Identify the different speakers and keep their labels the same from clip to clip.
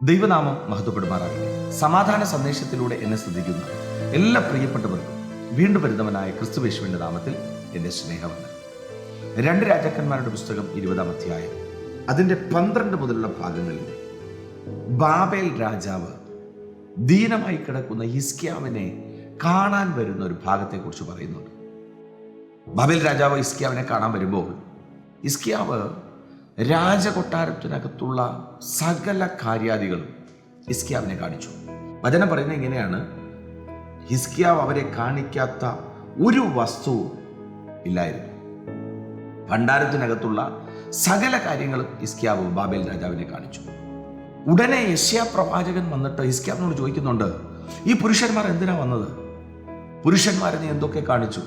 Speaker 1: ദൈവനാമം മഹത്വപ്പെടുമാറാകട്ടെ. സമാധാന സന്ദേശത്തിലൂടെ എന്നെ ശ്രദ്ധിക്കുന്ന എല്ലാ പ്രിയപ്പെട്ടവർക്കും വീണ്ടും വരുന്നവനായ ക്രിസ്തുയേശുവിന്റെ നാമത്തിൽ എൻ്റെ സ്നേഹമുണ്ട്. 2 രാജാക്കന്മാരുടെ പുസ്തകം 20-ാം അധ്യായം അതിൻ്റെ 12 മുതലുള്ള ഭാഗങ്ങളിൽ ബാബേൽ രാജാവ് ദീനമായി കിടക്കുന്ന ഹിസ്കിയാവിനെ കാണാൻ വരുന്ന ഒരു ഭാഗത്തെക്കുറിച്ച് പറയുന്നുണ്ട്. ബാബേൽ രാജാവ് ഹിസ്കിയാവിനെ കാണാൻ വരുമ്പോൾ ഹിസ്കിയാവ് രാജകൊട്ടാരത്തിനകത്തുള്ള സകല കാര്യാദികളും ഹിസ്കിയാവിനെ കാണിച്ചു. വചനം പറയുന്നത് ഇങ്ങനെയാണ്: ഹിസ്കിയാവ് അവരെ കാണിക്കാത്ത ഒരു വസ്തുവും ഇല്ലായിരുന്നു. ഭണ്ഡാരത്തിനകത്തുള്ള സകല കാര്യങ്ങളും ഹിസ്കിയാവ് ബാബേൽ രാജാവിനെ കാണിച്ചു. ഉടനെ യെശയ്യാ പ്രവാചകൻ വന്നിട്ട് ഹിസ്കിയാവിനോട് ചോദിക്കുന്നുണ്ട്, ഈ പുരുഷന്മാർ എന്തിനാ വന്നത്? പുരുഷന്മാരെ നീ എന്തൊക്കെ കാണിച്ചു?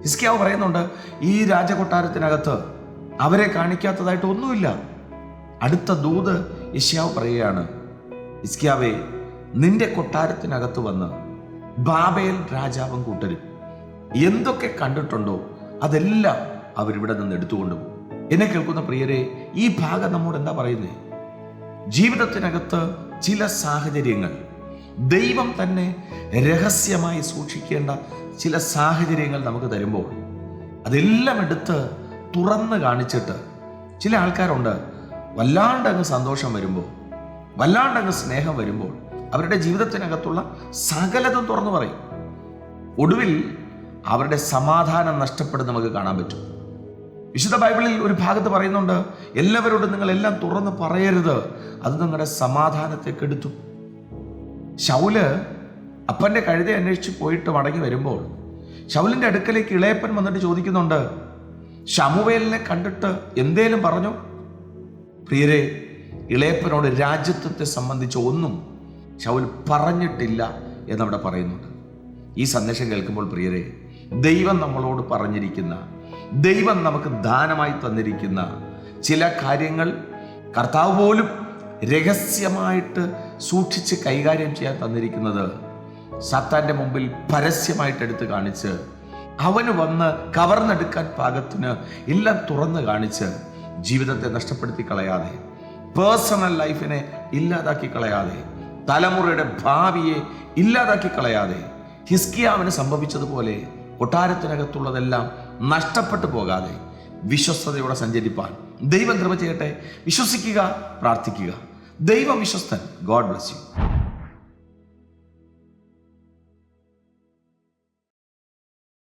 Speaker 1: ഹിസ്കിയാവ് പറയുന്നുണ്ട്, ഈ രാജകൊട്ടാരത്തിനകത്ത് അവരെ കാണിക്കാത്തതായിട്ട് ഒന്നുമില്ല. അടുത്ത ദൂത് യെശയ്യാവ് പറയുകയാണ്, ഹിസ്കിയാവേ, നിന്റെ കൊട്ടാരത്തിനകത്ത് വന്ന് ബാബേൽ രാജാവും കൂട്ടരും എന്തൊക്കെ കണ്ടിട്ടുണ്ടോ അതെല്ലാം അവരിവിടെ നിന്ന് എടുത്തുകൊണ്ടുപോകും. എന്നെ കേൾക്കുന്ന പ്രിയരെ, ഈ ഭാഗം നമ്മോട് എന്താ പറയുന്നത്? ജീവിതത്തിനകത്ത് ചില സാഹചര്യങ്ങൾ ദൈവം തന്നെ രഹസ്യമായി സൂക്ഷിക്കേണ്ട ചില സാഹചര്യങ്ങൾ നമുക്ക് തരുമ്പോൾ അതെല്ലാം എടുത്ത് തുറന്ന് കാണിച്ചിട്ട്, ചില ആൾക്കാരുണ്ട്, വല്ലാണ്ടങ്ങ് സന്തോഷം വരുമ്പോൾ, വല്ലാണ്ടങ്ങ് സ്നേഹം വരുമ്പോൾ അവരുടെ ജീവിതത്തിനകത്തുള്ള സകലതും തുറന്നു പറയും. ഒടുവിൽ അവരുടെ സമാധാനം നഷ്ടപ്പെടുന്നത് നമുക്ക് കാണാൻ പറ്റും. വിശുദ്ധ ബൈബിളിൽ ഒരു ഭാഗത്ത് പറയുന്നുണ്ട്, എല്ലാവരോടും നിങ്ങൾ എല്ലാം തുറന്ന് പറയരുത്, അത് നിങ്ങളുടെ സമാധാനത്തെ കെടുത്തു. ശൗല് അപ്പൻ്റെ കഴുതെ അന്വേഷിച്ച് പോയിട്ട് മടങ്ങി വരുമ്പോൾ ശൗലിൻ്റെ അടുക്കലേക്ക് ഇളയപ്പൻ വന്നിട്ട് ചോദിക്കുന്നുണ്ട്, ശമൂവേലിനെ കണ്ടിട്ട് എന്തേലും പറഞ്ഞോ? പ്രിയരെ, ഇളയപ്പനോട് രാജ്യത്വത്തെ സംബന്ധിച്ച് ഒന്നും ശൗൽ പറഞ്ഞിട്ടില്ല എന്നവിടെ പറയുന്നുണ്ട്. ഈ സന്ദേശം കേൾക്കുമ്പോൾ പ്രിയരെ, ദൈവം നമ്മളോട് പറഞ്ഞിരിക്കുന്ന, ദൈവം നമുക്ക് ദാനമായി തന്നിരിക്കുന്ന ചില കാര്യങ്ങൾ കർത്താവ് പോലും രഹസ്യമായിട്ട് സൂക്ഷിച്ച് കൈകാര്യം ചെയ്യാൻ തന്നിരിക്കുന്നത് സാത്താൻ്റെ മുമ്പിൽ പരസ്യമായിട്ട് എടുത്ത് കാണിച്ച്, അവന് വന്ന് കവർന്നെടുക്കാൻ പാകത്തിന് എല്ലാം തുറന്ന് കാണിച്ച് ജീവിതത്തെ നഷ്ടപ്പെടുത്തി കളയാതെ, പേഴ്സണൽ ലൈഫിനെ ഇല്ലാതാക്കി കളയാതെ, തലമുറയുടെ ഭാവിയെ ഇല്ലാതാക്കി കളയാതെ, ഹിസ്കിയാവിന് സംഭവിച്ചതുപോലെ കൊട്ടാരത്തിനകത്തുള്ളതെല്ലാം നഷ്ടപ്പെട്ടു പോകാതെ വിശ്വസ്തയോടെ സഞ്ചരിപ്പാൻ ദൈവം കൃപ ചെയ്യട്ടെ. വിശ്വസിക്കുക, പ്രാർത്ഥിക്കുക. ദൈവം വിശ്വസ്തൻ. God bless U.